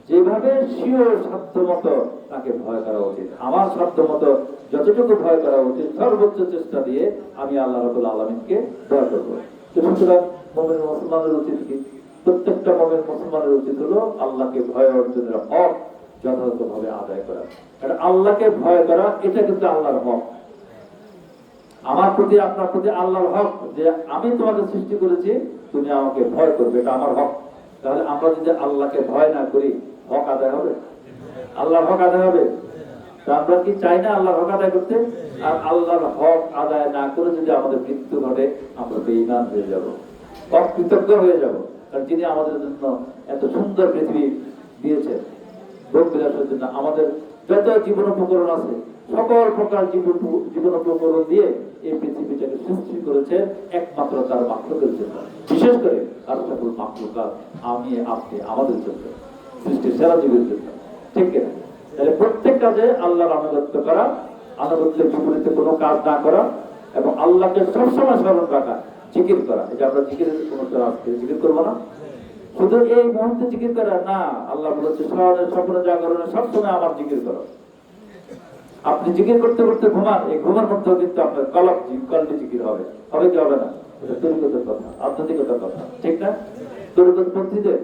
যেভাবে স্বীয় সাধ্য মতো তাকে ভয় করা উচিত। আমার সাধ্য মতো যতটুকু ভয় করা উচিত, সর্বোচ্চ চেষ্টা দিয়ে আমি আল্লাহ রাব্বুল আলামিনকে ভয় করবো। তো সুতরাং মুমিন মুসলমানের উচিত কি? প্রত্যেকটা মুমিন মুসলমানের উচিত হলো আল্লাহকে ভয় অর্জনের হক যথাযথভাবে আদায় করা। কারণ আল্লাহকে ভয় করা এটা কিন্তু আল্লাহর হক। আমার প্রতি, আপনার প্রতি আল্লাহর হক যে আমি তোমাকে সৃষ্টি করেছি, তুমি আমাকে ভয় করবে, এটা আমার হক। তাহলে আমরা যদি আল্লাহকে ভয় না করি, হক আদায় হবে? আল্লাহর হক আদায় হবে? তো আমরা কি চাই না আল্লাহর হক আদায় করতে? আর আল্লাহর হক আদায় না করে যদি আমাদের মৃত্যু ঘটে, আমরা বেঈমান হয়ে যাব, অকৃতজ্ঞ হয়ে যাব। কারণ যিনি আমাদের জন্য এত সুন্দর পৃথিবী দিয়েছেন ভোগ বিলাসের জন্য, আমাদের যত জীবন উপকরণ আছে সকল প্রকার জীবন উপকরণ দিয়ে এই পৃথিবীটাকে সৃষ্টি করেছে একমাত্র তার মাখলুকের জন্য, বিশেষ করে আশরাফুল মাখলুকাত আমি আপনি আমাদের জন্য, সৃষ্টির সেরা জীবের জন্য। ঠিক কিনা? তাহলে প্রত্যেক কাজে আল্লাহর আনুগত্য করা, আনুগত্যের বিপরীতে কোনো কাজ না করা, এবং আল্লাহকে সবসময় স্মরণ রাখা, জিকির করা। এটা আমরা জিকিরের অনুষ্ঠান আজকে জিকির করবো না, শুধু এই মুহূর্তে জিকির করা না। আল্লাহ বলেছে স্বপ্নে জাগরণে সবসময় আমার জিকির করো। আপনি জিকির করতে করতে ঘুমান, এই ঘুমের মধ্যেও কিন্তু আপনার কলবে জিকির হবে। হবে কি হবে না? এটা তরিকতের কথা, আধ্যাত্মিকতার কথা, ঠিক না? তরিকত পন্থীদের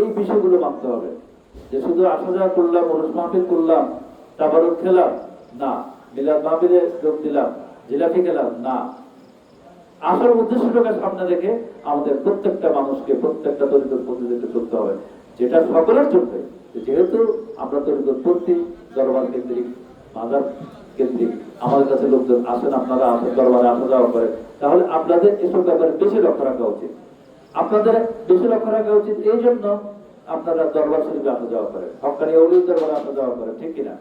এই বিষয়গুলো মানতে হবে যে শুধু আসা যাওয়া করলাম, ওরস মাহফিল করলাম, তাবারুক খেলাম না, মিলাদ মাহফিলে যোগ দিলাম, জিলাপি খেলাম না। আসল উদ্দেশ্যটাকে সামনে রেখে আমাদের প্রত্যেকটা মানুষকে, প্রত্যেকটা তরিকত পন্থীদেরকে চলতে হবে, যেটা সকলের জন্য। যেহেতু আমরা তরিকত পন্থী, দরবার কেন্দ্রিক, মাজার কেন্দ্রিক, আমাদের কাছে লোকজন আসেন, আপনারা আসেন, দরবারে আসা যাওয়া করে, তাহলে আপনাদের এসব ব্যাপারে বেশি লক্ষ্য রাখা উচিত। আপনাদের বেশি লক্ষ্য রাখা উচিত এই জন্য আপনারা দরবার শরীফে আসা যাওয়া করে, হক্কানি ওলির দরবারে আসা যাওয়া করে, ঠিক কিনা?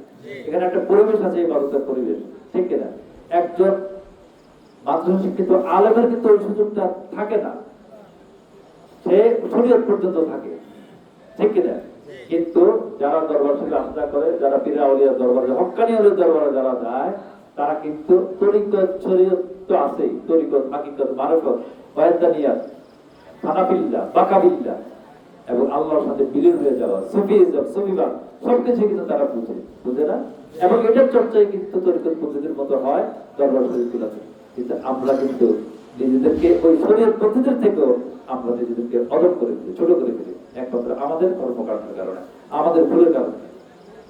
এখানে একটা পরিবেশ আছে, ইবাদতের পরিবেশ, ঠিক কিনা? একজন মাদ্রাসা শিক্ষিত আলেমের কিন্তু ওই সুযোগটা থাকে না, সে শরীয়ত পর্যন্ত থাকে, ঠিক কিনা? কিন্তু যারা দরবার শরীফে আসা করে, যারা পীর আউলিয়ার দরবারে, হক্কানি ওলির দরবারে যারা যায়, তারা কিন্তু তরিকত শরীয়ত তো আছেই, তরিকত, হাকিকত, মারফত, ওয়াহদানিয়াত, হানাফিল্লাহ, বাকাবিল্লাহ এবং আল্লাহর সাথে বিলীন হয়ে যাওয়া, সুফিজম, সুফিবাদ, সবকিছু কিন্তু তারা বুঝে না। এবং এটার চর্চায় কিন্তু তরিকত পদ্ধতির মতো হয় দরবার শরীফগুলোতে। কিন্তু আমরা কিন্তু নিজেদেরকে ওই শরীয়ত পদ্ধতির থেকেও আমরা নিজেদেরকে অদম করে দিই, ছোট করে দিই, একমাত্র আমাদের কর্মকাণ্ডের কারণে, আমাদের ভুলের কারণে।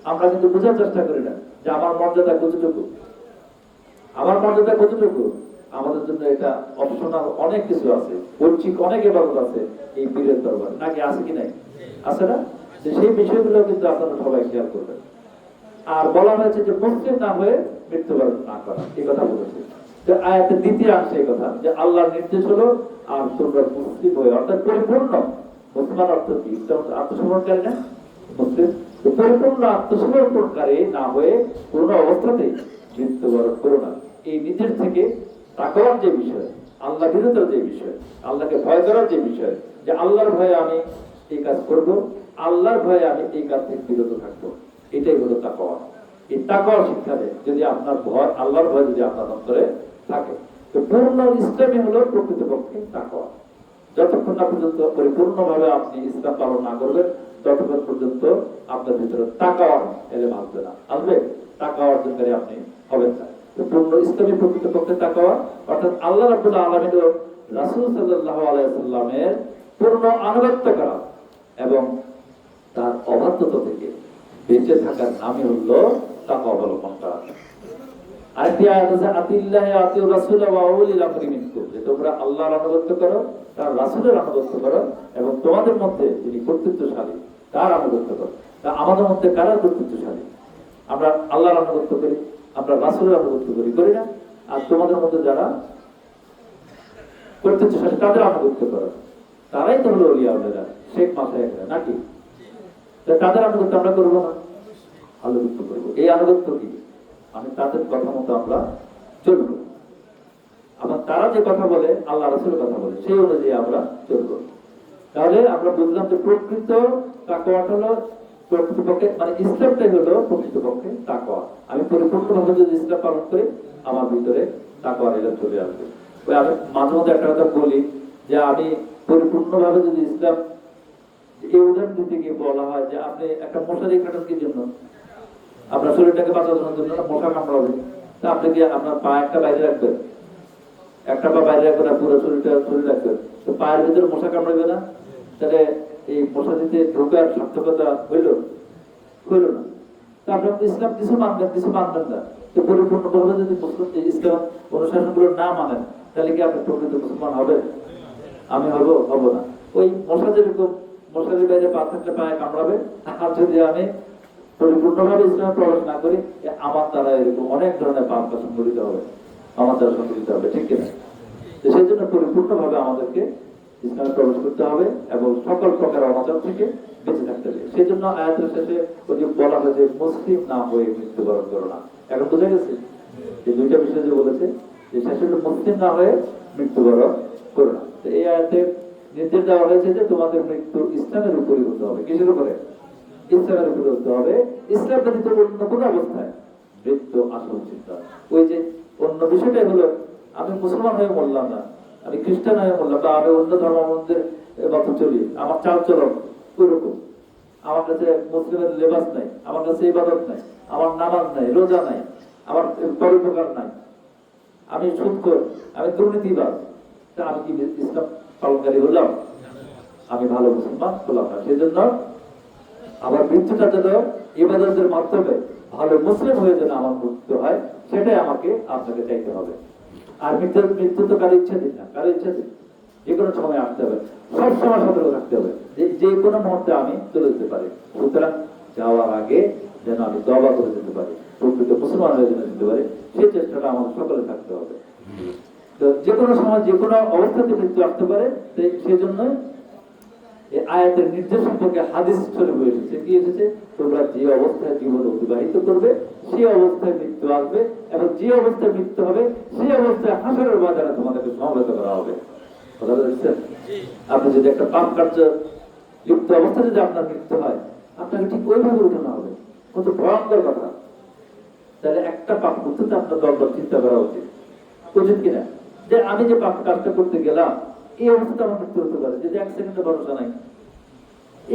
আমরা কিন্তু বোঝার চেষ্টা করি না যে আমার মর্যাদা কতটুকু, আমার মর্যাদা কতটুকু। আমাদের জন্য এটা অপশনাল অনেক কিছু আছে, ঐচ্ছিক অনেক ইবাদত আছে এই পীরের দরবারে, নাকি আছে কি নাই? আছে না? সেই বিষয়গুলো কিন্তু আপনারা সবাই খেয়াল করবেন। আর বলা হয়েছে যে মুসলিম না হয়ে মৃত্যুবরণ না করা, এই কথা বলেছে। আয়াতের দ্বিতীয় অংশে এই কথা যে আল্লাহর নির্দেশ হলো আর তোমরা মুসলিম হয়ে, অর্থাৎ পরিপূর্ণ মুসলমান অর্থ কি? আত্মসমর্পণকারী না? মুসলিম পরিপূর্ণ আত্মসমর্পণকারী না হয়ে কোন অবস্থাতেই মৃত্যুবরণ করো না। এই নিজের থেকে তাকওয়ার যে বিষয়, আল্লাহ বিরোধের যে বিষয়, আল্লাহকে ভয় করার যে বিষয়, যে আল্লাহর ভয়ে আমি এই কাজ করব, আল্লাহর ভয়ে আমি এই কাজ থেকে বিরত থাকবো, এটাই হলো তাকওয়া। এই তাকওয়ার শিক্ষা দেয় যদি আপনার ভয়, আল্লাহর ভয় যদি আপনার অন্তরে থাকে, তো পূর্ণ ইসলামই হলো প্রকৃতপক্ষে তাকওয়া। যতক্ষণ না পর্যন্ত পরিপূর্ণভাবে আপনি ইসলাম পালন না করবেন, ততক্ষণ পর্যন্ত আপনার ভিতরে তাকওয়া এলেম আসবে না, আসবে তাকওয়া অর্জনকারী আপনি হবেন না। পূর্ণ ইসলামী প্রকৃতপক্ষে তাকওয়া অর্থাৎ আল্লাহ রাব্বুল আলামিন ও রাসূল সাল্লাল্লাহু আলাইহি সাল্লামের পূর্ণ আনুগত্য করা এবং তার অবাধ্যতা থেকে বেঁচে থাকার নামই হলো তাকওয়া অবলম্বন করা। আরেকটি আয়াত আছে আতিল্লাহি ওয়া আতিউর রাসূল ওয়া উলিল আমরি মিনকুম, যে তোমরা আল্লাহর আনুগত্য করো, তার রাসূলের আনুগত্য করো এবং তোমাদের মধ্যে যিনি কর্তৃত্বশালী তার আনুগত্য করো। তা আমাদের মধ্যে কারা কর্তৃত্বশালী? আমরা আল্লাহর আনুগত্য করি, আমরা রাসূলের আনুগত্য করি না? আর তোমাদের মধ্যে যারা কর্তৃত্বশালী তাদের আনুগত্য করো, তারাই তো হলো ওলিয়া আউলিয়া, শেখ মাশায়েখরা, নাকি? তাদের আনুগত্য আমরা করবো না, আনুগত্য করবো। এই আনুগত্য কি? আমি তাদের কথা মতো আমরা চলবো। আবার তারা যে কথা বলে আল্লাহ রাসূলের কথা বলে, সেই অনুযায়ী আমরা চলবো। তাহলে আমরা বুঝলাম যে প্রকৃত তাকওয়া হলো প্রকৃতপক্ষে মানে ইসলামটাই হলো প্রকৃতপক্ষে তাকওয়া। আমি পরিপূর্ণভাবে যদি ইসলাম পালন করি আমার ভিতরে তাকওয়ার এলেম চলে আসবে। ওই আমি মাঝে মধ্যে একটা কথা বলি যে আমি পরিপূর্ণভাবে যদি ইসলাম, এই উদাহরণ দিতে গিয়ে বলা হয় যে আপনি একটা মশারি কাটান কি জন্য? আপনার শরীরটাকে বাঁচানোর জন্য না, মশা কামড়াবে। তা আপনি কি আপনার পা একটা বাইরে রাখবেন? একটা পা বাইরে রাখবেন আর পুরো শরীরটা ধরে রাখবেন, তো পায়ের ভিতরে মশা কামড়াবে না? তাহলে এই মশারিতে ঢোকার সার্থকতা হইল না? তা আপনি ইসলাম কিছু মানবেন কিছু মানবেন না, তো পরিপূর্ণভাবে যদি মুসলিম ইসলাম অনুশাসনগুলো না মানেন তাহলে কি আপনি প্রকৃত মুসলমান হবেন? আমি হব না। ওই মশা যেরকম মশারির বাইরে পা থাকলে পায়ে কামড়াবে, আর যদি আমি পরিপূর্ণভাবে ইসলামে প্রবেশ না করি আমার দ্বারা এরকম অনেক ধরনের পাপ কাজ সংঘটিত হবে, আমার দ্বারা সংঘটিত হবে, ঠিক কিনা? তো সেই জন্য পরিপূর্ণভাবে আমাদেরকে ইসলামে প্রবেশ করতে হবে এবং সকল প্রকার অনাচার থেকে বেঁচে থাকতে হবে। সেই জন্য আয়াতের শেষে ওই যে বলা হয় যে মুসলিম না হয়ে মৃত্যুবরণ করো না। এখন বোঝা গেছে এই দুইটা বিষয় যে বলেছে যে শেষে মুসলিম না হয়ে মৃত্যুবরণ করো না। তো এই আয়াতে নির্দেশ দেওয়া হয়েছে যে তোমাদের মৃত্যু ইসলামের উপরই হতে হবে। কিসের উপরে? ইসলামের উপরে হতে হবে। ইসলাম ব্যতীত অন্য কোনো অবস্থায় মৃত্যু আসা উচিত নয়। ওই যে অন্য বিষয়টাই হলো আমি মুসলমান হয়ে মরলাম না, আমি খ্রিস্টান হয়ে মরলাম, বা আমি অন্য ধর্মের মতো চলি, আমার চাল চলন ওইরকম, আমার কাছে মুসলিমের লেবাস নাই, আমার কাছে ইবাদত নাই, আমার নামাজ নাই, রোজা নাই, আমার পরোপকার নাই, আমি সুদখোর, আমি দুর্নীতিবাজ, তা আমি কি ইসলাম পালনকারী হলাম? আমি ভালো মুসলমান হলাম না। সেই জন্য আমার মৃত্যুটা যেন ইবাদতের মাধ্যমে ভালো মুসলিম হয়ে যেন আমার মৃত্যু হয়, সেটাই আমাকে আপনাকে চাইতে হবে। আর মৃত্যু তো কারো ইচ্ছা দিন না, কারো ইচ্ছা দিন, যে কোনো সময় আসতে হবে, সব সময় সতর্ক থাকতে হবে যে কোনো মুহূর্তে আমি চলে যেতে পারি। সুতরাং যাওয়ার আগে যেন আমি তওবা করে যেতে পারি, প্রকৃত মুসলমান হয়ে যেতে পারি, সেই চেষ্টাটা আমাদের সকলে থাকতে হবে। তো যে কোনো সময় যে কোনো অবস্থাতে মৃত্যু আসতে পারে, সেই জন্য এই আয়াতের নির্দেশ সম্পর্কে হাদিস শরীফ এসেছে, কি এসেছে? তোমরা যে অবস্থায় জীবন অতিবাহিত করবে সেই অবস্থায় মৃত্যু আসবে, এবং যে অবস্থায় মৃত্যু হবে সেই অবস্থায় হাসরের বাজারে তোমাদেরকে সমবেত করা হবে। কথা বলছেন? আপনি যদি একটা পাপ কার্য লিপ্ত অবস্থা যদি আপনার মৃত্যু হয়, আপনাকে ঠিক ওইভাবে উঠানো হবে। কত ভয়ঙ্কর কথা! তাহলে একটা পাপ করতে আপনার দরবার চিন্তা করা উচিত কিনা, যে আমি যে পাপ কাজটা করতে গেলাম এই অবস্থা আমার মৃত্যু হতে পারে, যদি এক সেকেন্ডে ভরসা নাই।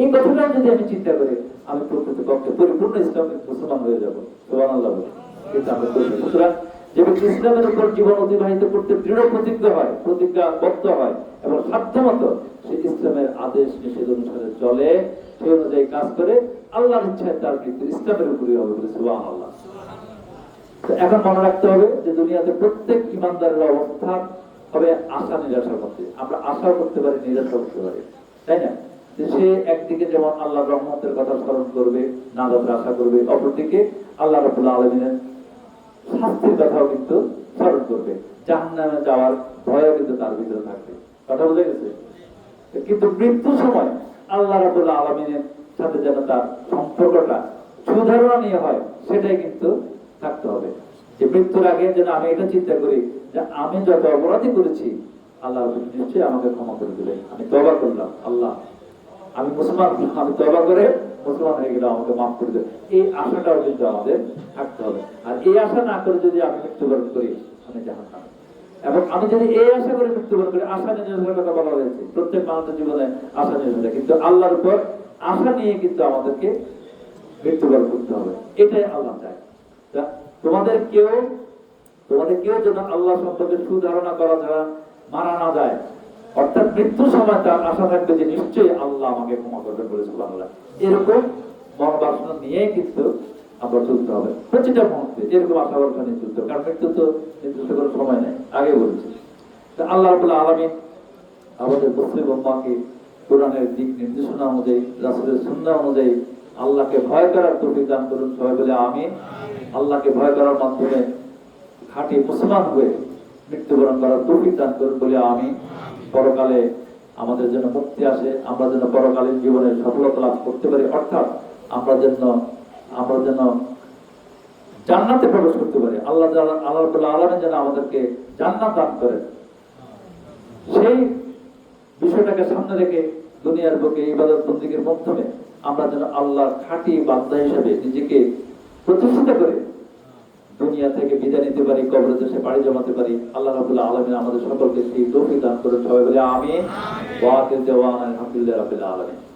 এই কথাটাও যদি আমি চিন্তা করি আমি প্রকৃত পক্ষে পরিপূর্ণ ইসলামের মুসলমান হয়ে যাবো। সুবহানাল্লাহ। কিন্তু আমরা করি। সুতরাং যে ব্যক্তি ইসলামের উপর জীবন অতিবাহিত করতে দৃঢ় প্রতিজ্ঞাবদ্ধ হয় এবং সাধ্যমতো সে ইসলামের আদেশ নিষেধ অনুসারে চলে, সেই অনুযায়ী কাজ করে, আল্লাহর ইচ্ছায় তার মৃত্যু ইসলামের উপরই হবে বলে সুবহানাল্লাহ। এখন মনে রাখতে হবে যে দুনিয়াতে প্রত্যেক ইমানদারের অবস্থা হবে আশা নিরাশার মধ্যে। আমরা আশাও করতে পারি, নিরাশাও করতে পারি, তাই না? সে একদিকে যেমন আল্লাহর রহমতের কথা স্মরণ করবে, নাজাতের আশা করবে, অপরদিকে আল্লাহ রাব্বুল আলামিনের শাস্তির কথাও কিন্তু স্মরণ করবে, জাহান্নামে যাওয়ার ভয়ও কিন্তু তার ভিতরে থাকবে। কথা বোঝা গেছে? কিন্তু মৃত্যুর সময় আল্লাহ রাব্বুল আলামিনের সাথে যেন তার সম্পর্কটা সুধারণা নিয়ে হয়, সেটাই কিন্তু থাকতে হবে। যে মৃত্যুর আগে যেন আমি এটা চিন্তা করি যে আমি যত অপরাধী করেছি আল্লাহ নিশ্চয়ই আমাকে ক্ষমা করে দিলেন, আমি তওবা করলাম, আল্লাহ আমি মুসলমান, আমি তওবা করে মুসলমান হয়ে গেলাম, আমাকে মাফ করে দেন। এই আশাটাও কিন্তু আমাদের থাকতে হবে। আর এই আশা না করে যদি আমি মৃত্যুবরণ করি আমি জাহান্নামে। এবং আমি যদি এই আশা করে মৃত্যুবরণ করি, আশা নিয়ে কথা বলা হয়েছে, প্রত্যেক মানুষের জীবনে আশা নিয়ে, কিন্তু আল্লাহর উপর আশা নিয়ে কিন্তু আমাদেরকে মৃত্যুবরণ করতে হবে, এটাই আল্লাহ চায়। তোমাদের কেউ যেন আল্লাহ সম্পর্কে সুধারণা করা ছাড়া মারা না যায়, অর্থাৎ মৃত্যুর সময় তার আশা থাকবে যে নিশ্চয়ই আল্লাহ আমাকে ক্ষমা করবেন বলে সুবহানাল্লাহ। এরকম মন বাসনা নিয়ে কিন্তু আমরা চলতে হবে প্রতিটা মুহূর্তে, এরকম আশা ভরসা নিয়ে চলতে হবে, কারণ মৃত্যু তো নির্দিষ্ট কোনো সময় নেই, আগে বলেছি। তো আল্লাহ রাব্বুল আলামিন আমাদের মুসলিম উম্মাহকে কোরআনের দিক নির্দেশনা অনুযায়ী, রাসূলের সুন্নাহ অনুযায়ী আল্লাহকে ভয় করার তৌফিক দান করুন। সবাই বলে আমিন। আল্লাহকে ভয় করার মাধ্যমে খাঁটি মুসলমান হয়ে মৃত্যুবরণ করার তৌফিক দান করুন বলে আমি। পরকালে আমাদের জন্য মুক্তি আসে, আমরা যেন পরকালীন জীবনে সফলতা লাভ করতে পারি, অর্থাৎ আমরা যেন জান্নাতে প্রবেশ করতে পারি। আল্লাহ রাব্বুল আলামিন যেন আমাদেরকে জান্নাত দান করেন, সেই বিষয়টাকে সামনে রেখে দুনিয়ার বুকে ইবাদত বন্দেগীর মাধ্যমে আমরা যেন আল্লাহর খাঁটি বান্দা হিসেবে নিজেকে প্রতিষ্ঠিত করে দুনিয়া থেকে বিদায় নিতে পারি, কবরে দেশে পাড়ি জমাতে পারি। আল্লাহ রাব্বুল আলামিন আমাদের সকলকে সেই তৌফিক দান করেন। সবাই বলে আমিন। ওয়া আখির দাওয়ানা আলহামদুলিল্লাহি রাব্বিল আলামিন।